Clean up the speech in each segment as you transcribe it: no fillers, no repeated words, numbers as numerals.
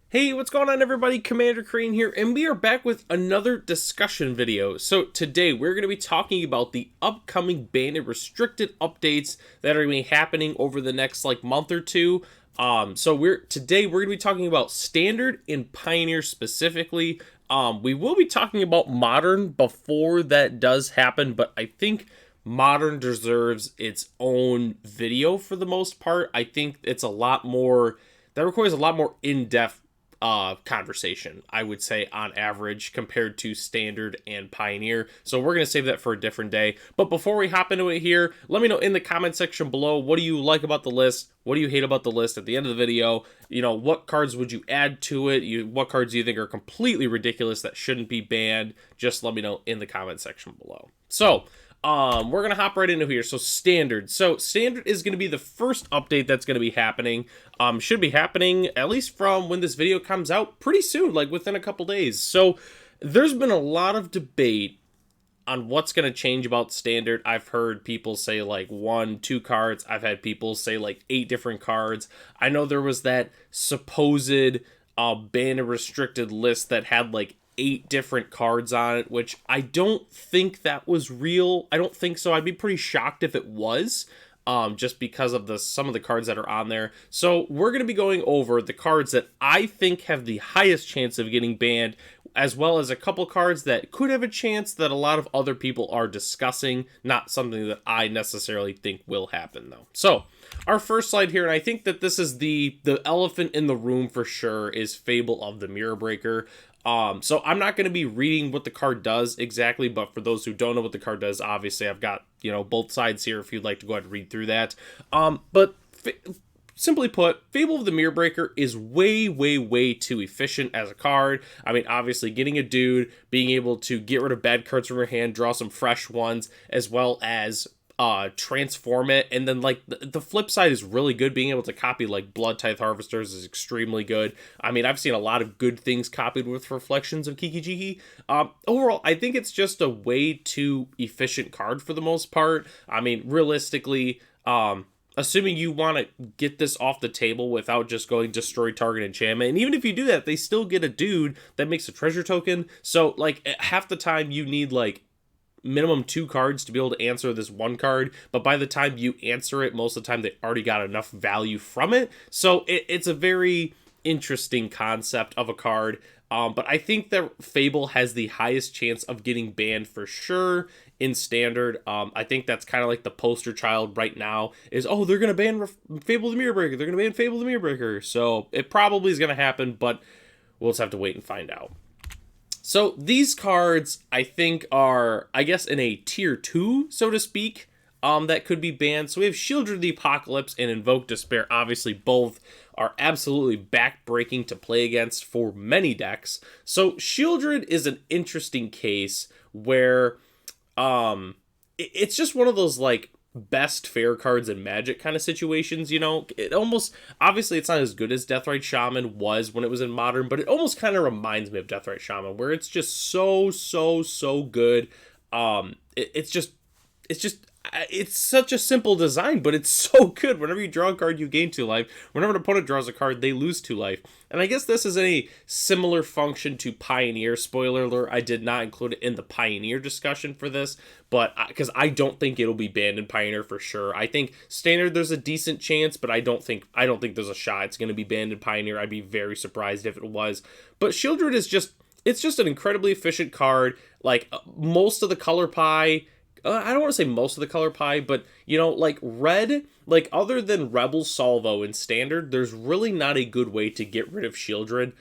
Hey, what's going on everybody? Commander Crane here, and we are back with another discussion video. So today we're going to be talking about the upcoming Bandit Restricted updates that are going to be happening over the next month or two. Today we're going to be talking about Standard and Pioneer specifically. We will be talking about Modern before that does happen, but I think Modern deserves its own video for the most part. I think it's a lot more that requires a lot more in-depth conversation, I would say, on average, compared to Standard and Pioneer. So we're going to save that for a different day. But before we hop into it here, let me know in the comment section below, what do you like about the list? What do you hate about the list at the end of the video? You know, what cards would you add to it? What cards do you think are completely ridiculous that shouldn't be banned? Just let me know in the comment section below. So, we're gonna hop right into here. So standard is gonna be the first update that's gonna be happening. Should be happening at least from when this video comes out pretty soon, like within a couple days. So there's been a lot of debate on what's going to change about standard. I've heard people say like 1, 2 cards. I've had people say like 8 different cards. I know there was that supposed ban and restricted list that had like 8 different cards on it, which I don't think that was real. I don't think so. I'd be pretty shocked if it was. Just because of some of the cards that are on there. So we're going to be going over the cards that I think have the highest chance of getting banned, as well as a couple cards that could have a chance that a lot of other people are discussing, not something that I necessarily think will happen though. So our first slide here, and I think that this is the elephant in the room for sure, is Fable of the Mirror Breaker. So I'm not going to be reading what the card does exactly, but for those who don't know what the card does, obviously I've got, both sides here if you'd like to go ahead and read through that. Simply put, Fable of the Mirror Breaker is way, way, way too efficient as a card. I mean, obviously, getting a dude, being able to get rid of bad cards from your hand, draw some fresh ones, as well as transform it, and then like the flip side is really good. Being able to copy like Blood Tithe Harvesters is extremely good. I mean, I've seen a lot of good things copied with Reflections of Kiki-Jiki. Overall, I think it's just a way too efficient card for the most part. I mean, realistically, assuming you want to get this off the table without just going destroy target enchantment, and even if you do that, they still get a dude that makes a treasure token. So like half the time you need like minimum 2 cards to be able to answer this 1 card, but by the time you answer it, most of the time they already got enough value from it. So it's a very interesting concept of a card. But I think that Fable has the highest chance of getting banned for sure in Standard. I think that's kind of like the poster child right now is, oh, they're going to ban Fable the Mirror Breaker. They're going to ban Fable the Mirror Breaker. So it probably is going to happen, but we'll just have to wait and find out. So these cards, I think, are, I guess, in a tier 2, so to speak, that could be banned. So we have Sheoldred the Apocalypse and Invoke Despair. Obviously, both are absolutely back-breaking to play against for many decks. So Sheoldred is an interesting case where it's just one of those, like, best fair cards in Magic kind of situations. It almost, obviously it's not as good as Deathrite Shaman was when it was in Modern, but it almost kind of reminds me of Deathrite Shaman, where it's just so good. It's such a simple design, but it's so good. Whenever you draw a card, you gain 2 life. Whenever an opponent draws a card, they lose 2 life. And I guess this is a similar function to Pioneer. Spoiler alert, I did not include it in the Pioneer discussion for this, but because I don't think it'll be banned in Pioneer for sure. I think Standard there's a decent chance, but I don't think there's a shot it's going to be banned in Pioneer. I'd be very surprised if it was. But Sheoldred is it's just an incredibly efficient card. Like most of the color pie, I don't want to say most of the color pie, but, like red, like other than Rebel Salvo in Standard, there's really not a good way to get rid of Sheoldred.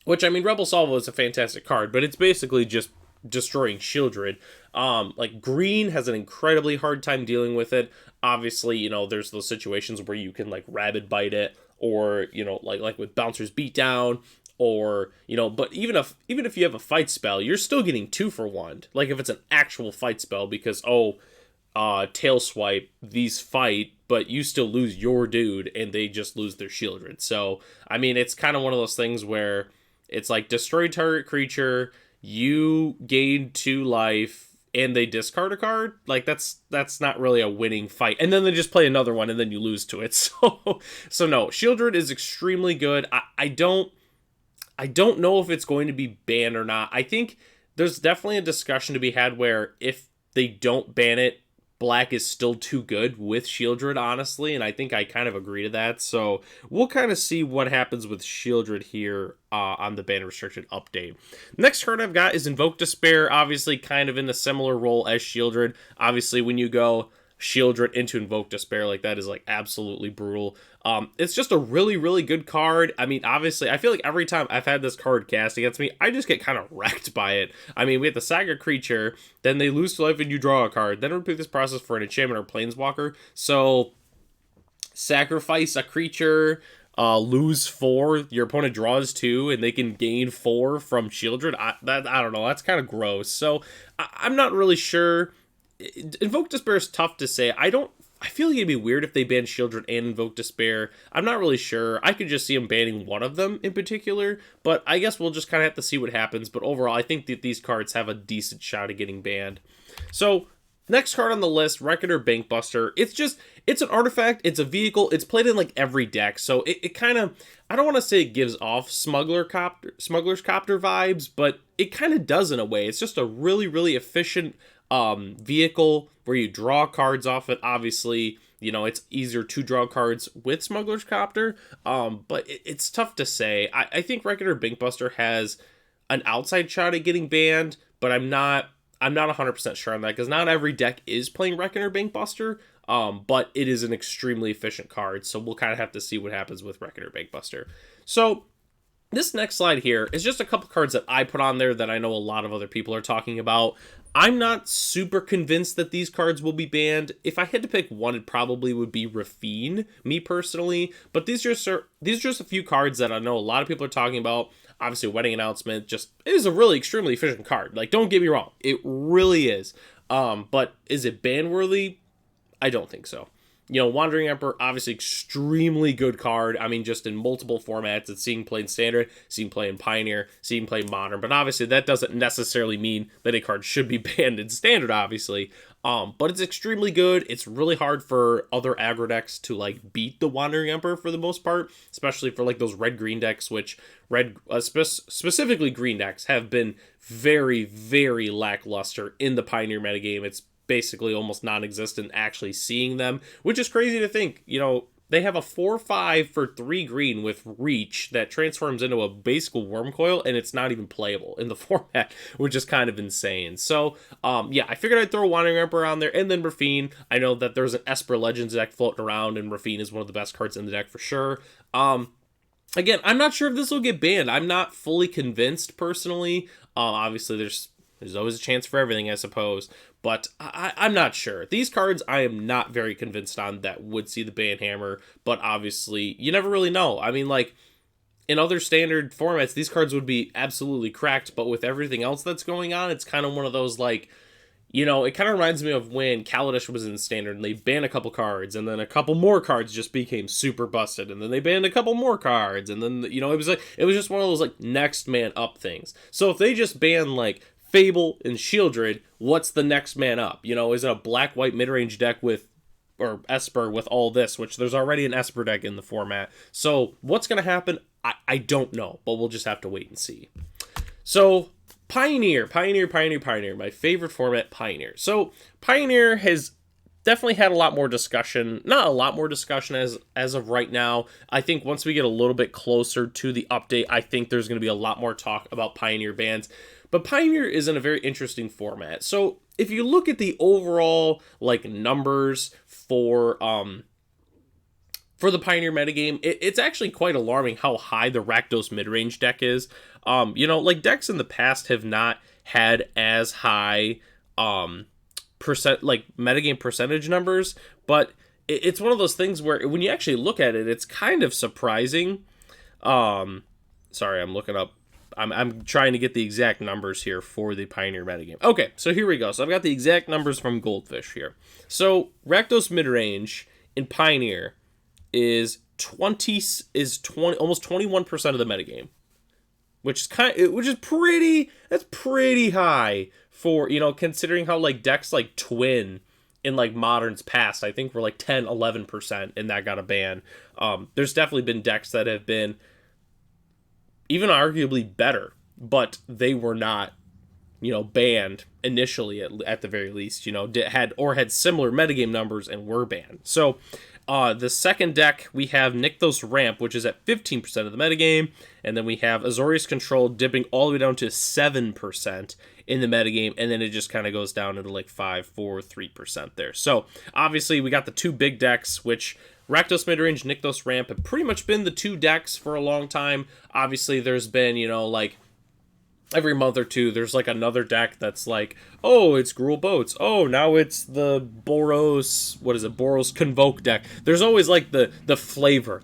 Which, I mean, Rebel Salvo is a fantastic card, but it's basically just destroying Sheoldred. Like green has an incredibly hard time dealing with it. Obviously, there's those situations where you can like Rabid Bite it, or, like with Bouncer's Beatdown, or, but even if you have a fight spell, you're still getting 2 for 1. Like if it's an actual fight spell, because tail swipe, these fight, but you still lose your dude and they just lose their Sheoldred. So I mean, it's kind of one of those things where it's like destroy target creature, you gain 2 life, and they discard a card, like that's not really a winning fight. And then they just play another one and then you lose to it. So no, Shieldred is extremely good. I don't know if it's going to be banned or not. I think there's definitely a discussion to be had where if they don't ban it, Black is still too good with Shieldred, honestly, and I think I kind of agree to that. So we'll kind of see what happens with Shieldred here on the ban restricted update. Next card I've got is Invoke Despair, obviously kind of in a similar role as Shieldred. Obviously, when you go Shieldred into Invoke Despair, like that is like absolutely brutal. It's just a really, really good card. I mean, obviously, I feel like every time I've had this card cast against me, I just get kind of wrecked by it. I mean, we have the Saga Creature, then they lose to life and you draw a card, then repeat this process for an enchantment or planeswalker. So, sacrifice a creature, lose 4, your opponent draws 2, and they can gain 4 from Shieldred. I don't know, that's kind of gross. So, I'm not really sure. Invoke Despair is tough to say. I feel like it'd be weird if they banned Shieldred and Invoke Despair. I'm not really sure. I could just see them banning one of them in particular, but I guess we'll just kind of have to see what happens. But overall, I think that these cards have a decent shot at getting banned. So, next card on the list, Reckoner Bankbuster. It's an artifact, it's a vehicle, it's played in like every deck, so it kind of, I don't want to say it gives off Smuggler's Copter vibes, but it kind of does in a way. It's just a really, really efficient vehicle where you draw cards off it. Obviously, you know, it's easier to draw cards with Smuggler's Copter, but it's tough to say. I think Reckoner Bankbuster has an outside shot at getting banned, but I'm not 100% sure on that, because not every deck is playing Reckoner Bankbuster, but it is an extremely efficient card, so we'll kind of have to see what happens with Reckoner Bankbuster. So, this next slide here is just a couple cards that I put on there that I know a lot of other people are talking about. I'm not super convinced that these cards will be banned. If I had to pick one, it probably would be Raffine, me personally. But these are just a few cards that I know a lot of people are talking about. Obviously, Wedding Announcement it is a really extremely efficient card. Like, don't get me wrong, it really is. But is it ban worthy? I don't think so. You know, Wandering Emperor, obviously extremely good card. I mean, just in multiple formats. It's seen played in Standard, seen played in Pioneer, seen played in Modern. But obviously, that doesn't necessarily mean that a card should be banned in Standard, obviously. But it's extremely good. It's really hard for other aggro decks to, like, beat the Wandering Emperor for the most part. Especially for, like, those red-green decks, which specifically green decks have been very, very lackluster in the Pioneer metagame. It's basically almost non-existent actually seeing them, which is crazy to think. You know, they have a 4/5 for 3 green with reach that transforms into a basic Wormcoil, and it's not even playable in the format, which is kind of insane. So yeah, I figured I'd throw Wandering Emperor on there, and then Raffine. I know that there's an Esper Legends deck floating around, and Raffine is one of the best cards in the deck for sure. Again, I'm not sure if this will get banned. I'm not fully convinced personally. Obviously there's always a chance for everything, I suppose. But I'm not sure. These cards I am not very convinced on that would see the ban hammer. But obviously, you never really know. I mean, like, in other Standard formats, these cards would be absolutely cracked. But with everything else that's going on, it's kind of one of those, like, you know, it kind of reminds me of when Kaladesh was in Standard and they banned a couple cards, and then a couple more cards just became super busted, and then they banned a couple more cards, and then, you know, it was just one of those, like, next man up things. So if they just ban, like, Fable and Shieldred, what's the next man up? You know, is it a black-white mid-range deck with, or Esper with all this, which there's already an Esper deck in the format. So what's going to happen? I don't know, but we'll just have to wait and see. So Pioneer, my favorite format, Pioneer. So Pioneer has definitely had a lot more discussion, not a lot more discussion as of right now. I think once we get a little bit closer to the update, I think there's going to be a lot more talk about Pioneer bans. But Pioneer is in a very interesting format. So if you look at the overall, like, numbers for the Pioneer metagame, it's actually quite alarming how high the Rakdos midrange deck is. You know, like, decks in the past have not had as high metagame percentage numbers, but it's one of those things where when you actually look at it, it's kind of surprising. Sorry, I'm looking up. I'm trying to get the exact numbers here for the Pioneer metagame. Okay, so here we go. So I've got the exact numbers from Goldfish here. So Rakdos midrange in Pioneer is almost 21% of the metagame. which is that's pretty high for, considering how like decks like Twin in like Modern's past, I think were like 10-11%, and that got a ban. There's definitely been decks that have been even arguably better, but they were not, banned initially at the very least, had similar metagame numbers and were banned. So the second deck, we have Nykthos Ramp, which is at 15% of the metagame, and then we have Azorius Control dipping all the way down to 7% in the metagame, and then it just kind of goes down into like 5, 4, 3% there. So obviously we got the two big decks, which Rakdos Midrange, Nykthos Ramp have pretty much been the two decks for a long time. Obviously there's been, like every month or two, there's like another deck that's like, oh, it's Gruul Boats. Oh, now it's the Boros, Boros Convoke deck. There's always like the flavor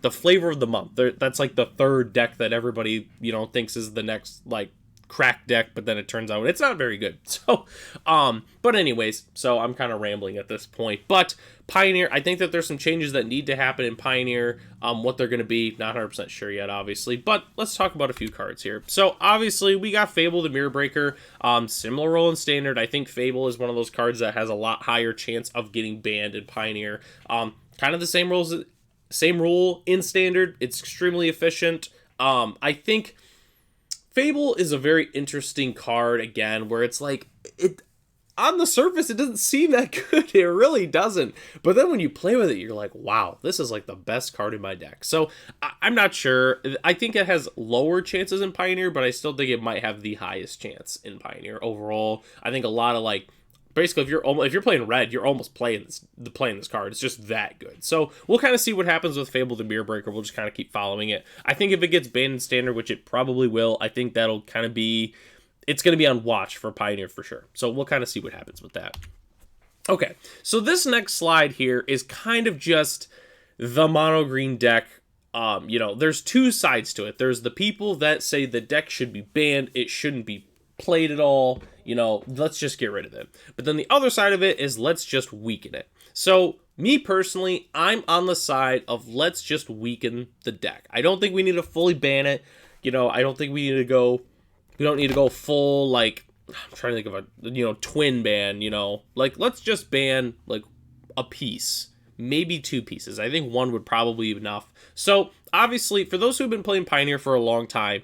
of the month. That's like the third deck that everybody, thinks is the next like crack deck, but then it turns out it's not very good. So, but anyways, so I'm kind of rambling at this point. But Pioneer, I think that there's some changes that need to happen in Pioneer. What they're going to be, not 100% sure yet, obviously. But let's talk about a few cards here. So obviously we got Fable the Mirror Breaker. Similar role in Standard. I think Fable is one of those cards that has a lot higher chance of getting banned in Pioneer. Kind of the same rule in Standard. It's extremely efficient. I think Fable is a very interesting card, again, where it's like, on the surface, it doesn't seem that good. It really doesn't. But then when you play with it, you're like, wow, this is like the best card in my deck. So I'm not sure. I think it has lower chances in Pioneer, but I still think it might have the highest chance in Pioneer overall. I think a lot of like, basically, if you're playing red, you're almost playing this card. It's just that good. So we'll kind of see what happens with Fable the Mirror Breaker. We'll just kind of keep following it. I think if it gets banned in Standard, which it probably will, I think that'll kind of be, it's going to be on watch for Pioneer for sure. So we'll kind of see what happens with that. Okay, so this next slide here is kind of just the mono green deck. There's two sides to it. There's the people that say the deck should be banned. It shouldn't be played at all. Let's just get rid of it. But then the other side of it is let's just weaken it. So me personally, I'm on the side of let's just weaken the deck. I don't think we need to fully ban it. I don't think we don't need to go full, like, I'm trying to think of a, twin ban, like, let's just ban, like, a piece, maybe two pieces. I think one would probably be enough. So, obviously, for those who've been playing Pioneer for a long time,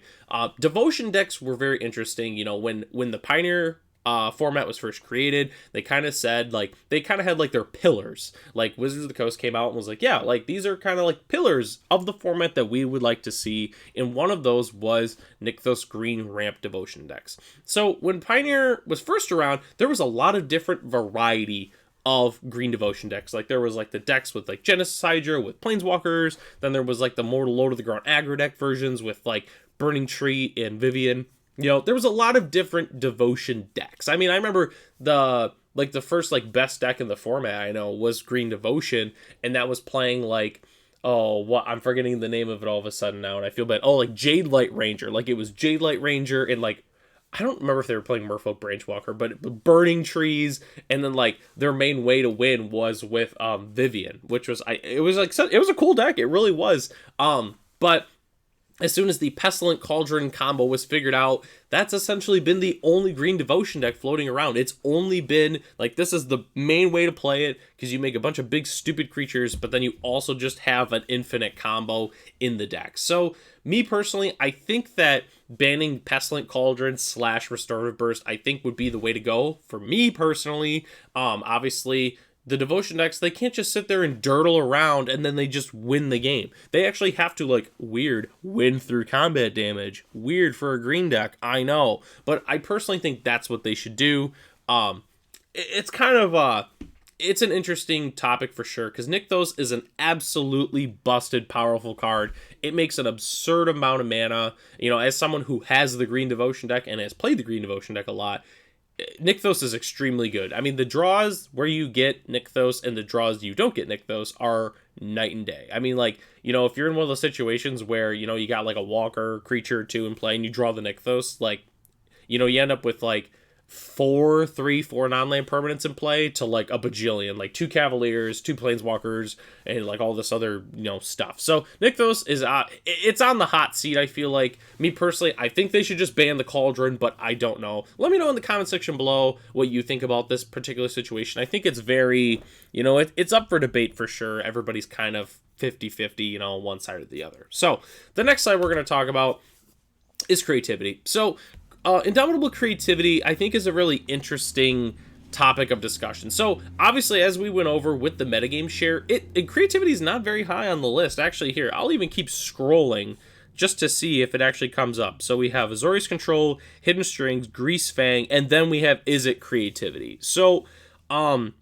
Devotion decks were very interesting. When the Pioneer format was first created, they kind of said, like, they kind of had, like, their pillars. Like, Wizards of the Coast came out and was like, yeah, like, these are kind of, like, pillars of the format that we would like to see, and one of those was Nykthos Green Ramp Devotion decks. So, when Pioneer was first around, there was a lot of different variety of green Devotion decks. Like, there was, like, the decks with, like, Genesis Hydra with Planeswalkers, then there was, like, the more low to the ground aggro deck versions with, like, Burning Tree and Vivian. There was a lot of different Devotion decks. I mean, I remember the first, like, best deck in the format I know was Green Devotion, and that was playing, like, I'm forgetting the name of it all of a sudden now, and I feel bad. Oh, like, Jade Light Ranger. Like, it was Jade Light Ranger, and, like, I don't remember if they were playing Merfolk Branchwalker, but Burning Trees, and then, like, their main way to win was with Vivian, which was, it was a cool deck. It really was. But as soon as the Pestilent Cauldron combo was figured out, that's essentially been the only green Devotion deck floating around. It's only been, like, this is the main way to play it, because you make a bunch of big stupid creatures, but then you also just have an infinite combo in the deck. So, me personally, I think that banning Pestilent Cauldron / Restorative Burst, I think would be the way to go. For me personally, obviously, the Devotion decks, they can't just sit there and dirtle around and then they just win the game. They actually have to, like, win through combat damage. Weird for a green deck, I know. But I personally think that's what they should do. It's kind of, it's an interesting topic for sure, because Nykthos is an absolutely busted powerful card. It makes an absurd amount of mana. As someone who has the green Devotion deck and has played the green Devotion deck a lot, Nykthos is extremely good. I mean, the draws where you get Nykthos and the draws you don't get Nykthos are night and day. I mean, like, if you're in one of those situations where, you got like a walker creature or two in play and you draw the Nykthos, like, you end up with like four non-land permanents in play to like a bajillion, like 2 Cavaliers, 2 Planeswalkers, and like all this other, stuff. So Nykthos is it's on the hot seat. I feel like, me personally, I think they should just ban the Cauldron, but I don't know. Let me know in the comment section below what you think about this particular situation. I think it's very, it's up for debate for sure. Everybody's kind of 50-50, one side or the other. So the next slide we're going to talk about is creativity. So Indomitable creativity, I think, is a really interesting topic of discussion. So obviously, as we went over with the metagame share, creativity is not very high on the list. Actually, here, I'll even keep scrolling just to see if it actually comes up. So we have Azorius Control, Hidden Strings, Grease Fang, and then we have Izzet Creativity. So,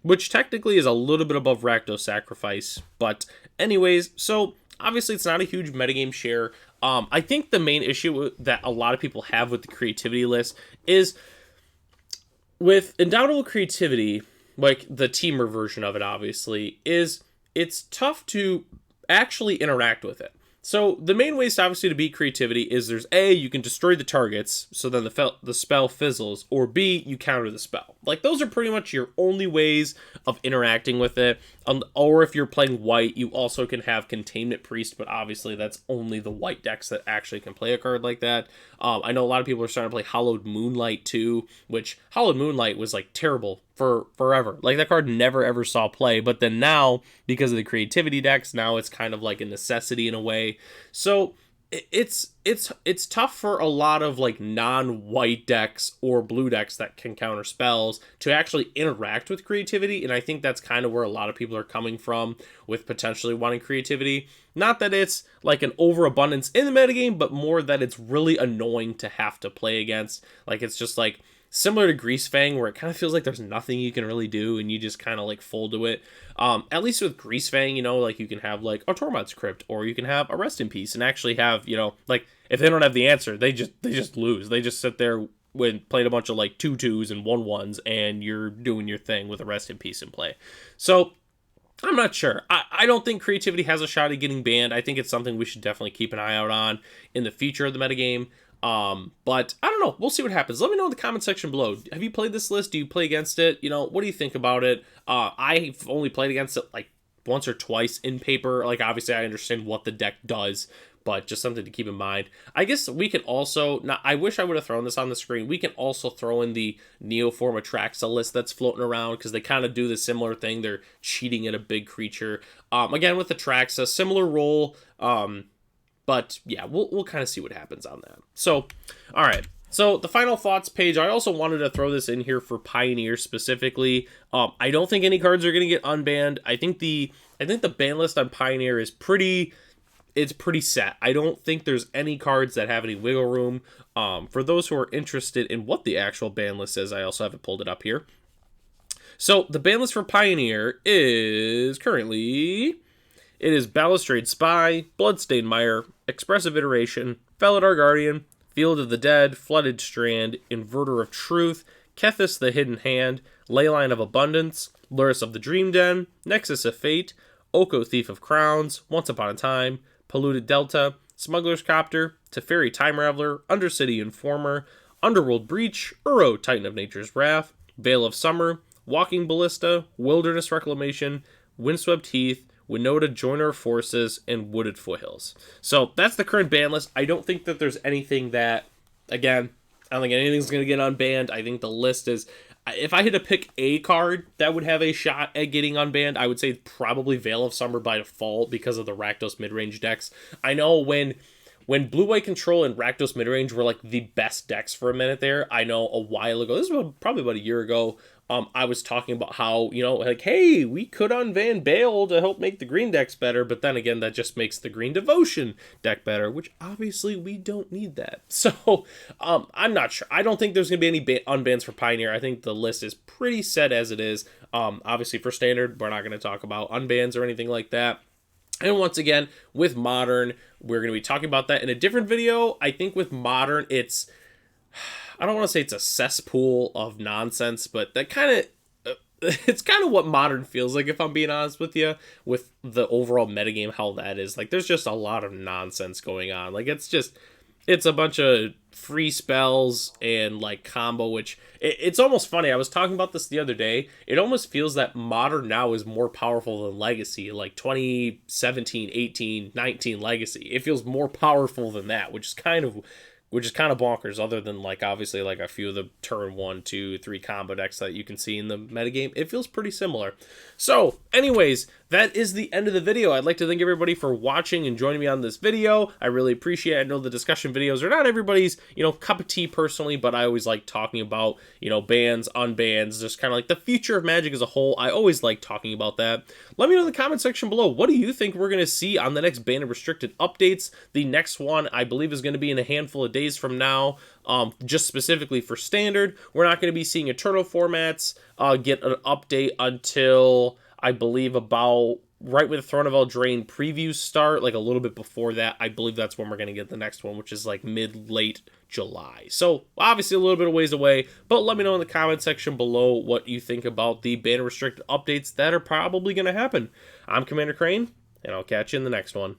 which technically is a little bit above Rakdos Sacrifice, but anyways, so obviously it's not a huge metagame share. I think the main issue that a lot of people have with the creativity list is with Indomitable Creativity, like the teamer version of it, obviously, is it's tough to actually interact with it. So the main ways, obviously, to beat creativity is there's A, you can destroy the targets, so then the spell fizzles, or B, you counter the spell. Like, those are pretty much your only ways of interacting with it. Or if you're playing white, you also can have Containment Priest, but obviously that's only the white decks that actually can play a card like that. I know a lot of people are starting to play Hallowed Moonlight too, which Hallowed Moonlight was like terrible for forever. Like, that card never ever saw play, but then now, because of the creativity decks, now it's kind of like a necessity in a way. So it's tough for a lot of like non-white decks or blue decks that can counter spells to actually interact with creativity, and I think that's kind of where a lot of people are coming from with potentially wanting creativity. Not that it's like an overabundance in the metagame, but more that it's really annoying to have to play against. Like, it's just like similar to Grease Fang, where it kind of feels like there's nothing you can really do and you just kind of like fold to it. At least with Grease Fang, like you can have like a Tormod's Crypt, or you can have a Rest in Peace and actually have, like if they don't have the answer, they just lose. They just sit there when played a bunch of like 2/2s and 1/1s, and you're doing your thing with a Rest in Peace in play. So I'm not sure. I don't think creativity has a shot at getting banned. I think it's something we should definitely keep an eye out on in the future of the metagame. But I don't know. We'll see what happens. Let me know in the comment section below. Have you played this list? Do you play against it? What do you think about it? I've only played against it like once or twice in paper. Like, obviously I understand what the deck does, but just something to keep in mind. I guess we can also, I wish I would have thrown this on the screen. We can also throw in the Neoform Atraxa list that's floating around, because they kind of do the similar thing. They're cheating at a big creature. Again, with Atraxa, similar role, but yeah, we'll kind of see what happens on that. So, all right. So the final thoughts page, I also wanted to throw this in here for Pioneer specifically. I don't think any cards are going to get unbanned. I think the ban list on Pioneer is pretty set. I don't think there's any cards that have any wiggle room. For those who are interested in what the actual ban list is, I also have it pulled it up here. So the ban list for Pioneer is currently, it is Balustrade Spy, Bloodstained Mire, Expressive Iteration, Felidar Guardian, Field of the Dead, Flooded Strand, Inverter of Truth, Kethis the Hidden Hand, Leyline of Abundance, Lurrus of the Dream Den, Nexus of Fate, Oko Thief of Crowns, Once Upon a Time, Polluted Delta, Smuggler's Copter, Teferi Time Raveler, Undercity Informer, Underworld Breach, Uro Titan of Nature's Wrath, Veil of Summer, Walking Ballista, Wilderness Reclamation, Windswept Heath, Winota Joiner of Forces, and Wooded Foothills. So that's the current ban list. I don't think that there's anything that, again, I don't think anything's going to get unbanned. I think the list is, if I had to pick a card that would have a shot at getting unbanned, I would say probably Veil of Summer by default because of the Rakdos midrange decks. I know when Blue-White Control and Rakdos midrange were like the best decks for a minute there, I know a while ago, this was probably about a year ago, I was talking about how, like, hey, we could unban Bale to help make the green decks better, but then again, that just makes the Green Devotion deck better, which obviously we don't need that. So, I'm not sure. I don't think there's going to be any unbans for Pioneer. I think the list is pretty set as it is. Obviously for Standard, we're not going to talk about unbans or anything like that. And once again, with Modern, we're going to be talking about that in a different video. I think with Modern, I don't want to say it's a cesspool of nonsense, but that it's kind of what Modern feels like, if I'm being honest with you, with the overall metagame, how that is. Like, there's just a lot of nonsense going on. Like, it's just, It's a bunch of free spells and like combo, which it's almost funny. I was talking about this the other day. It almost feels that modern now is more powerful than legacy, like 2017, 18, 19 legacy. It feels more powerful than that, which is kind of bonkers, other than like obviously like a few of the turn 1, 2, 3 combo decks that you can see in the metagame. It feels pretty similar. So anyways, that is the end of the video. I'd like to thank everybody for watching and joining me on this video. I really appreciate it. I know the discussion videos are not everybody's, cup of tea personally, but I always like talking about, bans, unbans, just kind of like the future of Magic as a whole. I always like talking about that. Let me know in the comment section below, what do you think we're going to see on the next Banned and Restricted updates? The next one, I believe, is going to be in a handful of days from now, just specifically for Standard. We're not going to be seeing Eternal formats get an update until, I believe, about right when the Throne of Eldraine previews start, like a little bit before that. I believe that's when we're going to get the next one, which is like mid-late July. So obviously a little bit of ways away, but let me know in the comment section below what you think about the Banned and Restricted updates that are probably going to happen. I'm Commander Crane, and I'll catch you in the next one.